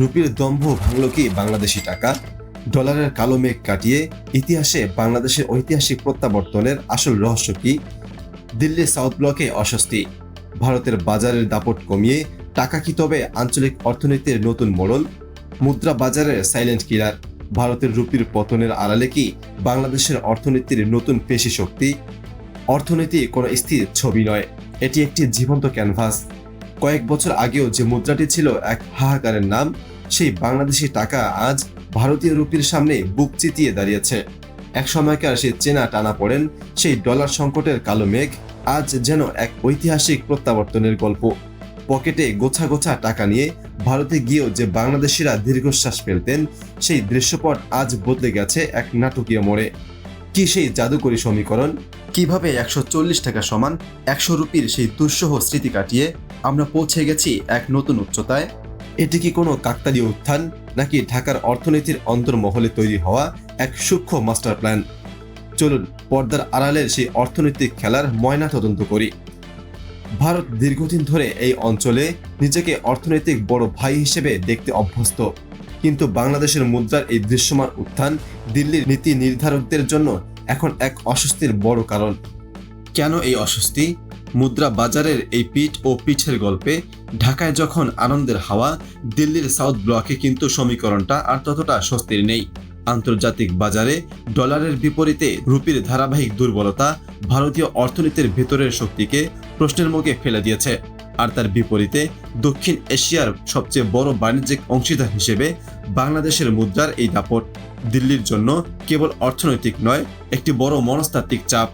রুপির দম্ভ ভাঙল কি বাংলাদেশি টাকা? ডলারের কালো মেঘ কাটিয়ে ইতিহাসে বাংলাদেশের ঐতিহাসিক প্রত্যাবর্তনের আসল রহস্য কি? দিল্লির সাউথ ব্লকে অস্বস্তি, ভারতের বাজারের দাপট কমিয়ে টাকা কি তবে আঞ্চলিক অর্থনীতির নতুন মোড়ল? মুদ্রা বাজারের সাইলেন্ট কিলার, ভারতের রুপির পতনের আড়ালে কি বাংলাদেশের অর্থনীতির নতুন পেশি শক্তি? অর্থনীতি কোনো স্থির ছবি নয়, এটি একটি জীবন্ত ক্যানভাস। কয়েক বছর আগেও যে মুদ্রাটি ছিল এক হাহাকারের নাম, সেই বাংলাদেশি টাকা আজ ভারতীয় রুপির সামনে বুক চিতিয়ে দাঁড়িয়েছে। এক সময়কার সেই চেনা টানা পড়েন, সেই ডলার সংকটের কালো মেঘ আজ যেন এক ঐতিহাসিক প্রত্যাবর্তনের গল্প। পকেটে গোছা গোছা টাকা নিয়ে ভারতে গিয়েও যে বাংলাদেশিরা দীর্ঘশ্বাস ফেলতেন, সেই দৃশ্যপট আজ বদলে গেছে এক নাটকীয় মোড়ে। কি সেই জাদুকরী সমীকরণ? কিভাবে 140 টাকা সমান 100 রুপির সেই দুঃসহ স্মৃতি কাটিয়ে আমরা পৌঁছে গেছি এক নতুন উচ্চতায়? এটি কি কোনো কাকতালীয় উত্থান, নাকি ঢাকার অর্থনীতির অন্তর্মহলে তৈরি হওয়া এক সূক্ষ্ম মাস্টার প্ল্যান? চলুন পর্দার আড়ালের সেই অর্থনৈতিক খেলার ময়না তদন্ত করি। ভারত দীর্ঘদিন ধরে এই অঞ্চলে নিজেকে অর্থনৈতিক বড় ভাই হিসেবে দেখতে অভ্যস্ত, কিন্তু বাংলাদেশের মুদ্রার এই দৃশ্যমান উত্থান দিল্লির নীতি নির্ধারকদের জন্য এখন এক অস্বস্তির বড় কারণ। কেন এই অস্বস্তি? মুদ্রা বাজারের এই পিঠ ও পিছের গল্পে ঢাকায় যখন আনন্দের হাওয়া, দিল্লির সাউথ ব্লকে কিন্তু সমীকরণটা আর ততটা স্বস্তির নেই। আন্তর্জাতিক বাজারে ডলারের বিপরীতে রুপির ধারাবাহিক দুর্বলতা ভারতীয় অর্থনীতির ভেতরের শক্তিকে প্রশ্নের মুখে ফেলে দিয়েছে। আর তার বিপরীতে দক্ষিণ এশিয়ার সবচেয়ে বড় বাণিজ্যিক অংশীদার হিসেবে বাংলাদেশের মুদ্রার এই দাপট দিল্লির জন্য কেবল অর্থনৈতিক নয়, একটি বড় মনস্তাত্ত্বিক চাপ।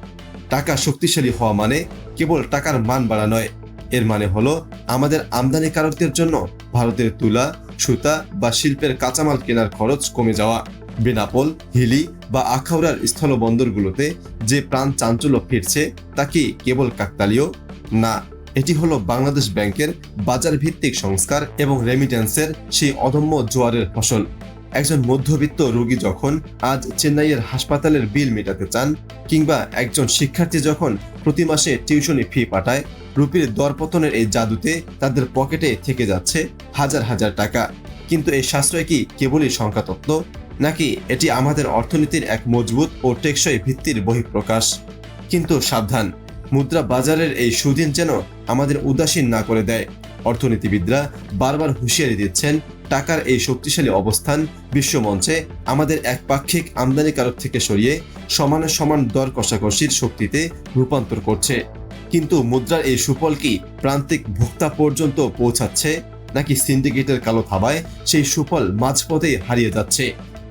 টাকা শক্তিশালী হওয়া মানে কেবল টাকার মান বাড়া নয়, এর মানে হলো আমাদের আমদানিকারকদের জন্য ভারতের তুলা, সুতা বা শিল্পের কাঁচামাল কেনার খরচ কমে যাওয়া। বেনাপোল, হিলি বা আখাউড়ার স্থলবন্দরগুলোতে যে প্রাণ চাঞ্চল্য ফিরছে, তা কি কেবল কাকতালীয়? না, এটি হলো বাংলাদেশ ব্যাংকের বাজার ভিত্তিক সংস্কার এবং রেমিটেন্সের সেই অদম্য জোয়ারের ফসল। একজন মধ্যবিত্ত রোগী যখন আজ চেন্নাইয়ের হাসপাতালের বিল মেটাতে চান, কিংবা একজন শিক্ষার্থী যখন প্রতি মাসে টিউশনি ফি পাঠায়, রুপির দরপতনের এই জাদুতে তাদের পকেটে থেকে যাচ্ছে হাজার হাজার টাকা। কিন্তু এই সাশ্রয় কি কেবলই সংখ্যাতত্ত্ব, নাকি এটি আমাদের অর্থনীতির এক মজবুত ও টেকসই ভিত্তির বহিঃপ্রকাশ? কিন্তু সাবধান, মুদ্রা বাজারের এই সুদিন যেন আমাদের উদাসীন না করে দেয়। অর্থনীতিবিদরা বারবার হুঁশিয়ারি দিচ্ছেন, টাকার এই শক্তিশালী অবস্থান বিশ্বমঞ্চে আমাদের একপাক্ষিক আমদানিকারক থেকে সরিয়ে সমানে সমান দর কষাকষির শক্তিতে রূপান্তর করছে। কিন্তু মুদ্রার এই সুফল কি প্রান্তিক ভোক্তা পর্যন্ত পৌঁছাচ্ছে, নাকি সিন্ডিকেটের কালো থাবায় সেই সুফল মাঝপথেই হারিয়ে যাচ্ছে?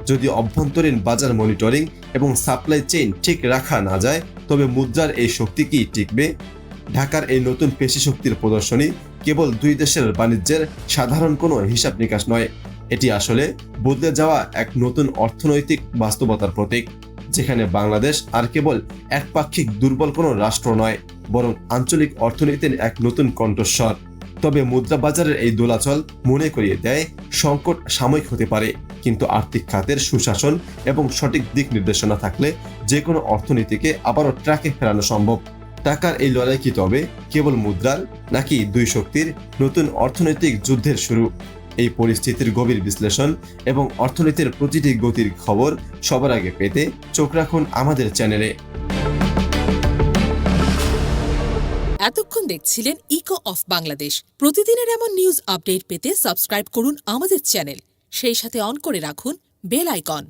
যদি অভ্যন্তরীণ বাজার মনিটরিং এবং সাপ্লাই চেইন ঠিক রাখা না যায়, তবে মুদ্রার এই শক্তি কি টিকবে? ঢাকার এই নতুন পেশি শক্তির প্রদর্শনী কেবল দুই দেশের বাণিজ্যের সাধারণ কোনো হিসাব নিকাশ নয়, এটি আসলে বদলে যাওয়া এক নতুন অর্থনৈতিক বাস্তবতার প্রতীক, যেখানে বাংলাদেশ আর কেবল একপাক্ষিক দুর্বল কোনো রাষ্ট্র নয়, বরং আঞ্চলিক অর্থনীতির এক নতুন কণ্ঠস্বর। তবে মুদ্রা বাজারের এই দোলাচল মনে করিয়ে দেয়, সংকট সাময়িক হতে পারে, কিন্তু আর্থিক খাতের সুশাসন এবং সঠিক দিক নির্দেশনা থাকলে যে কোনো অর্থনীতিকে আবারও ট্র্যাকে ফেরানো সম্ভব। টাকার এই লড়াই কি তবে কেবল মুদ্রার, নাকি দুই শক্তির নতুন অর্থনৈতিক যুদ্ধের শুরু? এই পরিস্থিতির গভীর বিশ্লেষণ এবং অর্থনীতির প্রতিটি গতির খবর সবার আগে পেতে চোখ রাখুন আমাদের চ্যানেলে। এতক্ষণ দেখছিলেন ইকো অফ বাংলাদেশ। প্রতিদিনের এমন নিউজ আপডেট পেতে সাবস্ক্রাইব করুন আমাদের চ্যানেল, সেই সাথে অন করে রাখুন বেল আইকন।